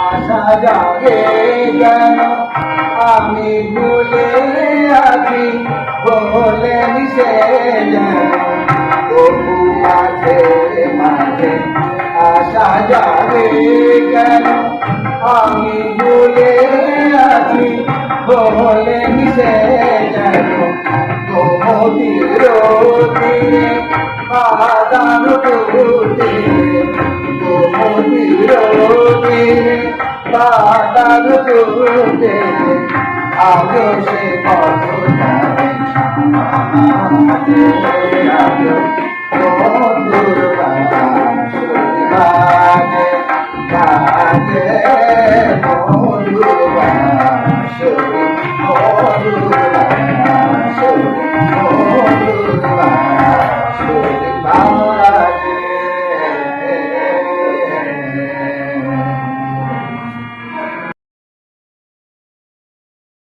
আশা জাগে কেন আমি ভুলে আছি বলে মিশে যেন তবু মাঝে মাঝে আশা জাগে কেন আমি ভুলে আছি বলে মিশে যেন তোমাদের তীরে বাদাম তুলতে বাদাম তুলতে আগে সে বন্ধুর বাসুরি